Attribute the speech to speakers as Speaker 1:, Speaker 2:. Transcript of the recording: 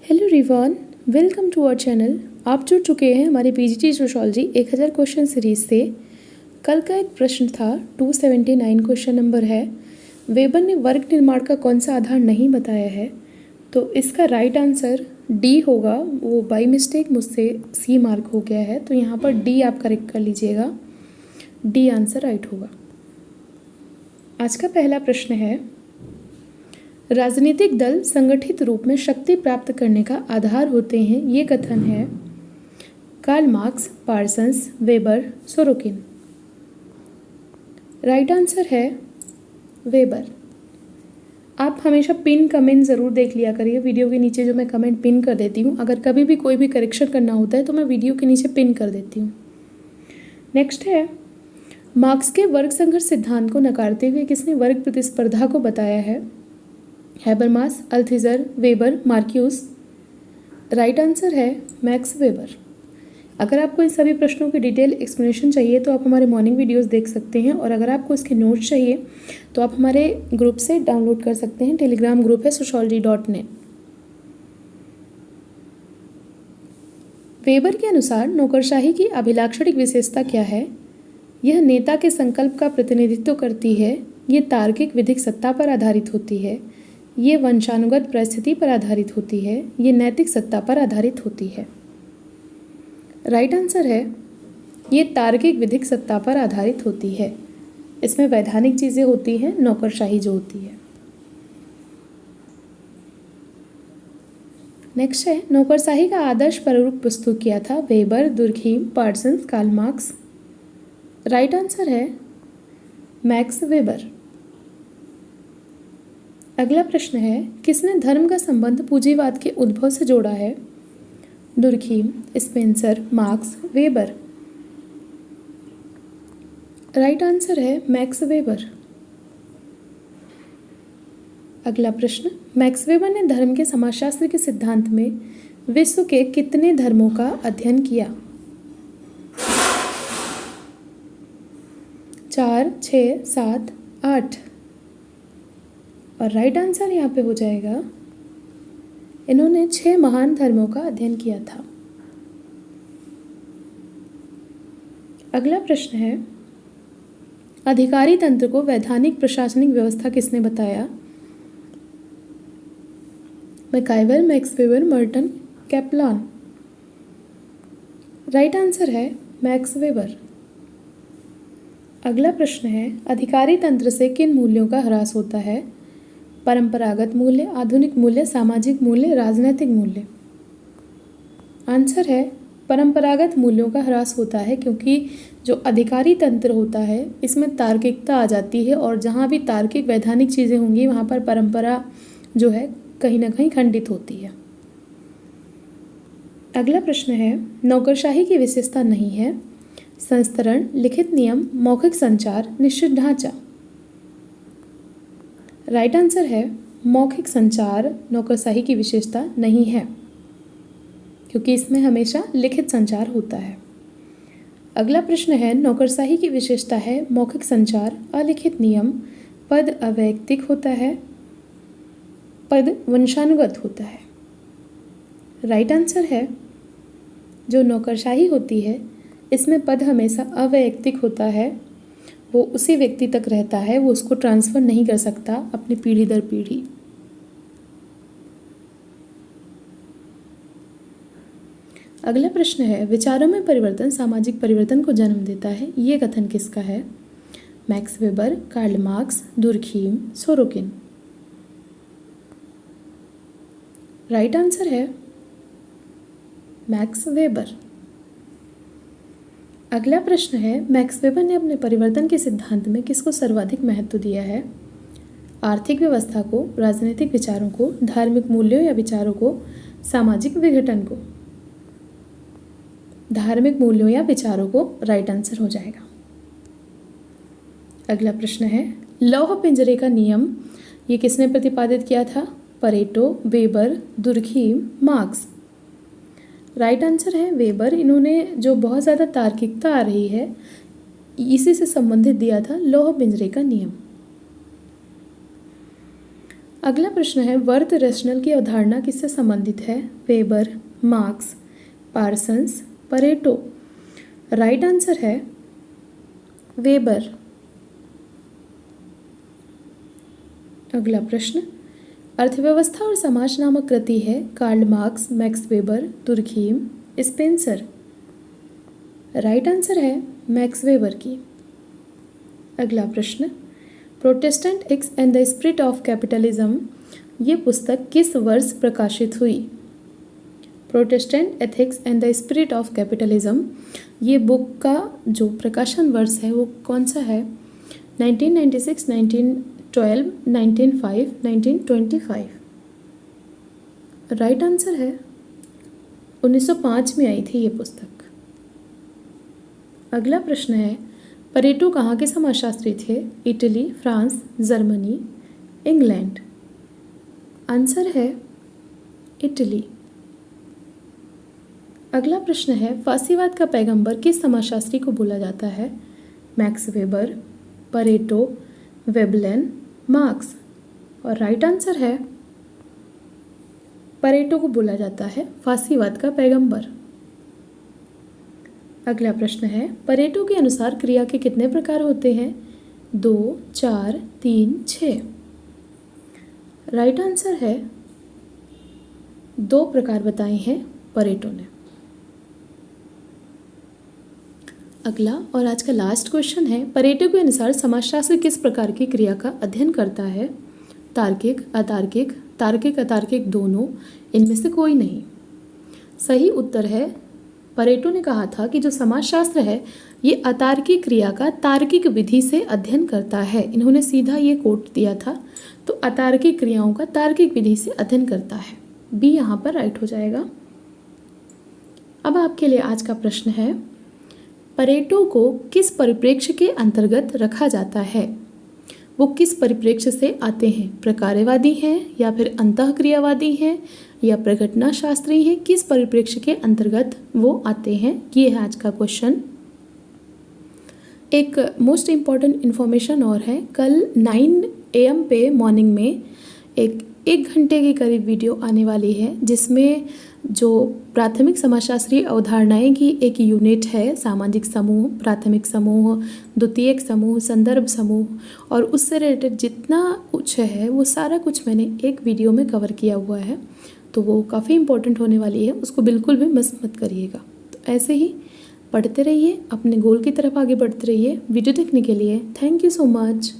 Speaker 1: Hello everyone, welcome to our channel. आप जुड़ चुके हैं हमारे पीजीटी सोशियोलॉजी 1000 क्वेश्चन सीरीज से। कल का एक प्रश्न था, 279 क्वेश्चन नंबर है। वेबर ने वर्ग निर्माण का कौन सा आधार नहीं बताया है, तो इसका राइट आंसर डी होगा। वो बाई मिस्टेक मुझसे सी मार्क हो गया है, तो यहाँ पर डी आप करेक्ट कर लीजिएगा। डी आंसर राइट होगा। आज का पहला प्रश्न है, राजनीतिक दल संगठित रूप में शक्ति प्राप्त करने का आधार होते हैं, ये कथन है Karl Marx, Parsons, Weber, Sorokin. Right answer है वेबर। आप हमेशा पिन कमेंट ज़रूर देख लिया करिए। वीडियो के नीचे जो मैं कमेंट पिन कर देती हूँ, अगर कभी भी कोई भी करेक्शन करना होता है तो मैं वीडियो के नीचे पिन कर देती हूँ। नेक्स्ट है, मार्क्स के वर्ग संघर्ष सिद्धांत को नकारते हुए किसने वर्ग प्रतिस्पर्धा को बताया है? Habermas, Althusser, Weber, Marcuse. Right answer है मैक्स वेबर। अगर आपको इन सभी प्रश्नों की डिटेल एक्सप्लेनेशन चाहिए तो आप हमारे मॉर्निंग वीडियोस देख सकते हैं, और अगर आपको इसके नोट्स चाहिए तो आप हमारे ग्रुप से डाउनलोड कर सकते हैं। टेलीग्राम ग्रुप है sociology.net। वेबर के अनुसार नौकरशाही की अभिलाक्षणिक विशेषता क्या है? यह नेता के संकल्प का प्रतिनिधित्व करती है, ये तार्किक विधिक सत्ता पर आधारित होती है, ये वंशानुगत परिस्थिति पर आधारित होती है, ये नैतिक सत्ता पर आधारित होती है। राइट आंसर है ये तार्किक विधिक सत्ता पर आधारित होती है। इसमें वैधानिक चीज़ें होती हैं, नौकरशाही जो होती है। नेक्स्ट है, नौकरशाही का आदर्श प्रारूप प्रस्तुत किया था Weber, Durkheim, Parsons, Karl Marx. Right answer है मैक्स वेबर। अगला प्रश्न है, किसने धर्म का संबंध पूंजीवाद के उद्भव से जोड़ा है? Durkheim, Spencer, marks, weber. Right answer है मैक्स वेबर। अगला प्रश्न, मैक्स वेबर ने धर्म के समाजशास्त्र के सिद्धांत में विश्व के कितने धर्मों का अध्ययन किया? 4, 6, 7, 8। और राइट आंसर यहाँ पे हो जाएगा, इन्होंने 6 महान धर्मों का अध्ययन किया था। अगला प्रश्न है, अधिकारी तंत्र को वैधानिक प्रशासनिक व्यवस्था किसने बताया? MacIver, max weber, Merton, Kaplan. Right answer है मैक्स वेबर। अगला प्रश्न है, अधिकारी तंत्र से किन मूल्यों का ह्रास होता है? परंपरागत मूल्य, आधुनिक मूल्य, सामाजिक मूल्य, राजनैतिक मूल्य। आंसर है परंपरागत मूल्यों का ह्रास होता है, क्योंकि जो अधिकारी तंत्र होता है इसमें तार्किकता आ जाती है, और जहाँ भी तार्किक वैधानिक चीज़ें होंगी वहाँ पर परंपरा जो है कहीं ना कहीं खंडित होती है। अगला प्रश्न है, नौकरशाही की विशेषता नहीं है? संस्तरण, लिखित नियम, मौखिक संचार, निश्चित ढांचा। राइट आंसर है मौखिक संचार नौकरशाही की विशेषता नहीं है, क्योंकि इसमें हमेशा लिखित संचार होता है। अगला प्रश्न है, नौकरशाही की विशेषता है मौखिक संचार, अलिखित नियम, पद अवैयक्तिक होता है, पद वंशानुगत होता है। राइट आंसर है जो नौकरशाही होती है इसमें पद हमेशा अवैयक्तिक होता है, वो उसी व्यक्ति तक रहता है, वो उसको ट्रांसफ़र नहीं कर सकता अपनी पीढ़ी दर पीढ़ी। अगला प्रश्न है, विचारों में परिवर्तन सामाजिक परिवर्तन को जन्म देता है, ये कथन किसका है? Max Weber, Karl Marx, Durkheim, Sorokin. Right answer है मैक्स वेबर। अगला प्रश्न है, मैक्स वेबर ने अपने परिवर्तन के सिद्धांत में किसको सर्वाधिक महत्व दिया है? आर्थिक व्यवस्था को, राजनीतिक विचारों को, धार्मिक मूल्यों या विचारों को, सामाजिक विघटन को। धार्मिक मूल्यों या विचारों को राइट आंसर हो जाएगा। अगला प्रश्न है, लौह पिंजरे का नियम ये किसने प्रतिपादित किया था? Pareto, weber, Durkheim, marks. Right answer है वेबर। इन्होंने जो बहुत ज़्यादा तार्किकता आ रही है इसी से संबंधित दिया था लौह पिंजरे का नियम। अगला प्रश्न है, वर्थ रेशनल की अवधारणा किससे संबंधित है? Weber, Marx, Parsons, Pareto. Right answer है वेबर। अगला प्रश्न, अर्थव्यवस्था और समाज नामक कृति है Karl Marx, Max Weber, Durkheim, Spencer. Right answer है मैक्स वेबर की। अगला प्रश्न, Protestant ethics and the spirit of capitalism, ये पुस्तक किस वर्ष प्रकाशित हुई? Protestant ethics and the spirit of capitalism, ये बुक का जो प्रकाशन वर्ष है वो कौन सा है? 1996, 1912, 1905, 1925। राइट आंसर है 1905 में आई थी ये पुस्तक। अगला प्रश्न है, परेटो कहाँ के समाजशास्त्री थे? Italy, France, Germany, England. Answer है इटली। अगला प्रश्न है, फासीवाद का पैगंबर किस समाजशास्त्री को बोला जाता है? Max weber, Pareto, Veblen, marks. और राइट आंसर है परेटो को बोला जाता है फासीवाद का पैगंबर। अगला प्रश्न है, परेटो के अनुसार क्रिया के कितने प्रकार होते हैं? 2, 4, 3, 6। राइट आंसर है 2 प्रकार बताए हैं परेटो ने। अगला और आज का लास्ट क्वेश्चन है, परेटो के अनुसार समाजशास्त्र किस प्रकार की क्रिया का अध्ययन करता है? तार्किक, अतार्किक, तार्किक अतार्किक दोनों, इनमें से कोई नहीं। सही उत्तर है, परेटो ने कहा था कि जो समाजशास्त्र है ये अतार्किक क्रिया का तार्किक विधि से अध्ययन करता है। इन्होंने सीधा ये कोट दिया था, तो अतार्किक क्रियाओं का तार्किक विधि से अध्ययन करता है। बी यहाँ पर राइट हो जाएगा। अब आपके लिए आज का प्रश्न है, परेटो को किस परिप्रेक्ष्य के अंतर्गत रखा जाता है? वो किस परिप्रेक्ष्य से आते हैं? प्रकार्यवादी हैं या फिर अंतःक्रियावादी हैं या प्रघटना शास्त्री हैं? किस परिप्रेक्ष्य के अंतर्गत वो आते हैं? ये है आज का क्वेश्चन। एक मोस्ट इम्पॉर्टेंट इन्फॉर्मेशन और है, कल 9 AM पे मॉर्निंग में एक घंटे के करीब वीडियो आने वाली है, जिसमें जो प्राथमिक समाजशास्त्रीय अवधारणाएं की एक यूनिट है, सामाजिक समूह, प्राथमिक समूह, द्वितीयक समूह, संदर्भ समूह, और उससे रिलेटेड जितना कुछ है वो सारा कुछ मैंने एक वीडियो में कवर किया हुआ है। तो वो काफ़ी इम्पोर्टेंट होने वाली है, उसको बिल्कुल भी मिस मत करिएगा। तो ऐसे ही पढ़ते रहिए, अपने गोल की तरफ आगे बढ़ते रहिए। वीडियो देखने के लिए थैंक यू सो मच।